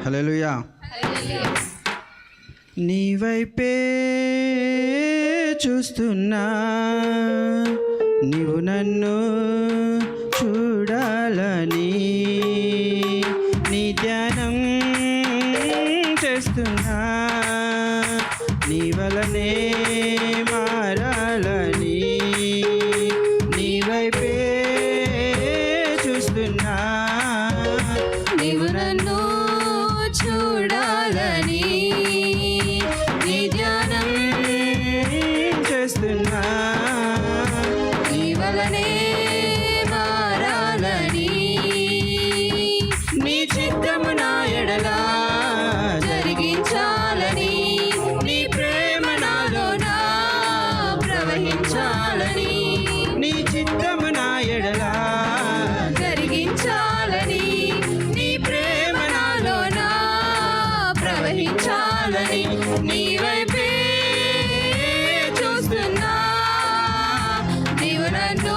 హల్లెలూయా. నీ వైపే చూస్తున్నా, నీవు నన్ను చూడాలని నీ ధ్యానం చేస్తున్నా, నీ వలనే మారాలని నీ వైపే చూస్తున్నా, నీవు నన్ను చూడాలని నీ ధ్యానం చేస్తున్నా, నీ వలనే మారాలని నీ చిత్తము నా ఎడల జరిగించాలని నీ ప్రేమ నాలోన ప్రవహించాలని నీ చిత్తము నా ఎడల జరిగించాలని నీ ప్రేమ నాలోన ప్రవహించాలని నీ వైపే చూస్తున్నా, నీవు నన్ను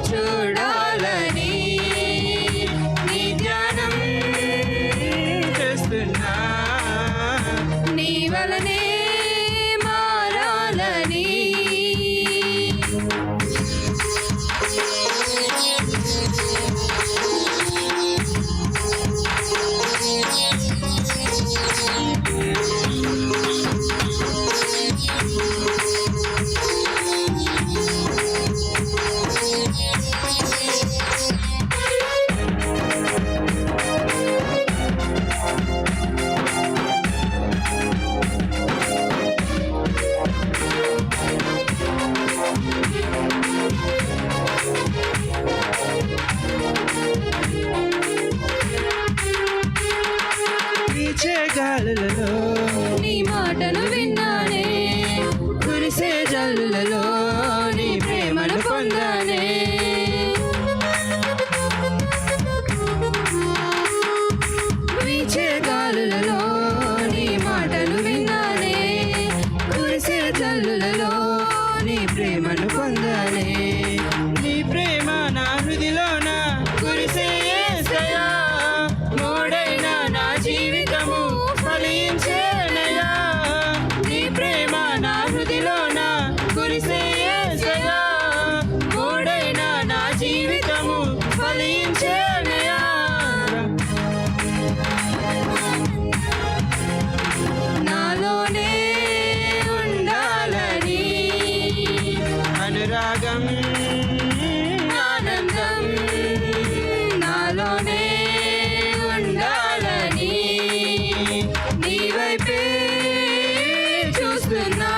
చూడాలని నీ ధ్యానం చేస్తున్నా, నీ వలనే మారాలని వీచే గాలులలో నీ మాటను విన్నానే, కురిసే జల్లులలో నీ ప్రేమను పొందానే, వీచే గాలులలో నీ మాటను విన్నానే, కురిసే జల్లులలో నీ ప్రేమను పొందానే, నీ ప్రేమ నా హృదిలోన కురిసే యేసయ్యా, మోడైన నా జీవితము ఫలించేనయ్యా, నీ ప్రేమ నా హృదిలోన కురిసే యేసయ్యా, మోడైన నా జీవితము ఫలించేనయ్యా. నాలోనే ఉండాలని అనురాగం ఆనందం నాలోనే ఉండాలని నీ వైపే చూస్తున్నా,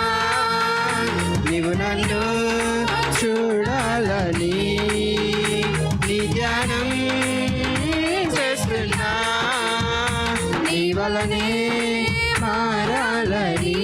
నీవు నన్ను చూడాలని నీ ధ్యానం చేస్తున్నా, నీ వలనే మారాలని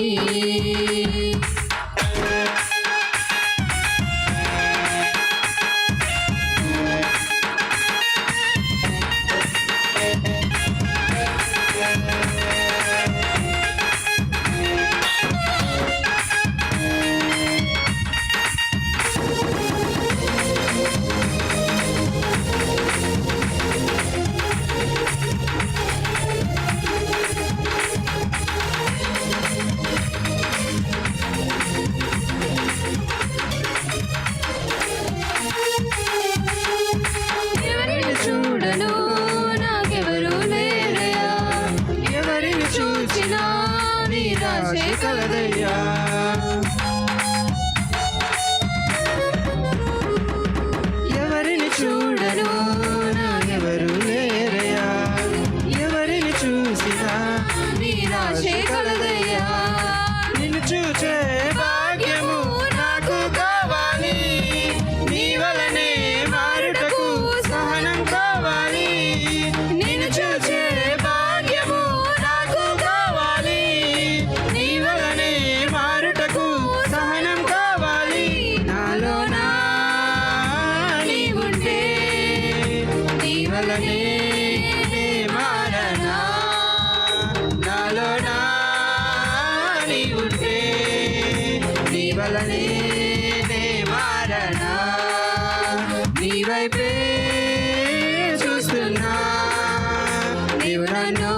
ఎవరిని చూడను నాకెవరు లేరయ్యా, ఎవరిని చూచినా నీ రాసే కలదయ్యా, ఎవరిని చూడను నాకెవరు లేరయ్యా, ఎవరిని చూసినా నీ రాసే కలదయ్యా, నిన్ను చూచే భాగ్యము నాకు కావాలి, నీ వలనే మారుటకు సహనం కావాలి, నిన్ను చూచే భాగ్యము నాకు కావాలి, నీ వలనే మారుటకు సహనం కావాలి. నాలోనా నీవుంటే నీ వలనే నే మారనా, నాలోనా నీవుంటే నీ వలనే నే మారనా, నీ వైపే చూస్తున్నా, నీవు నన్ను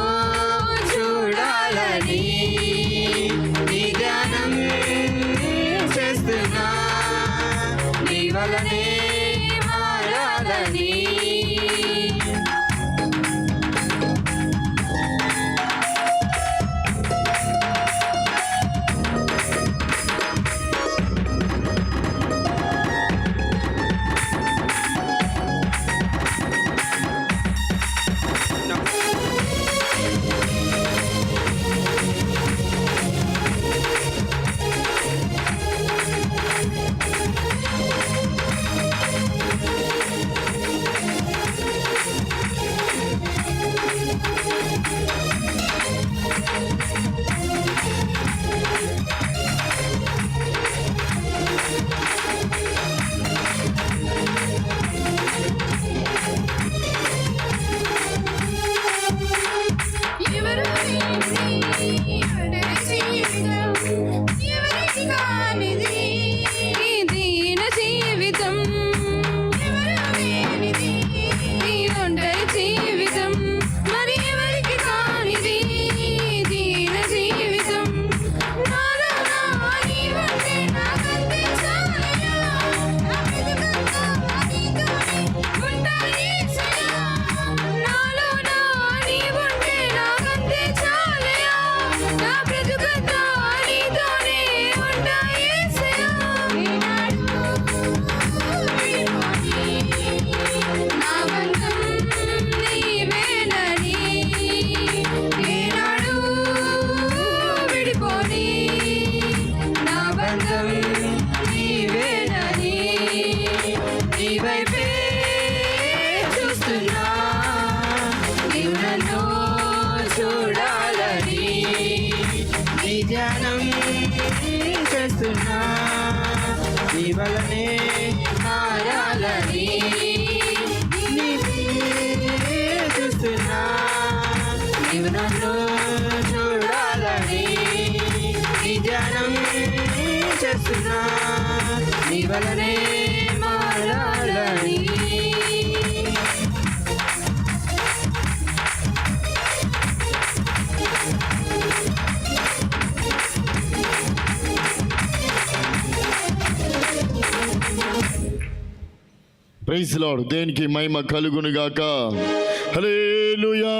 వలనే మారాలని చూస్తున్నా నీవు నన్ను చూడాలని నీ ధ్యానం చేస్తున్నా నీ వలనే మారాలని ప్రైజ్ లార్డ్, దేవునికి మహిమ కలుగును గాక. హల్లెలూయా.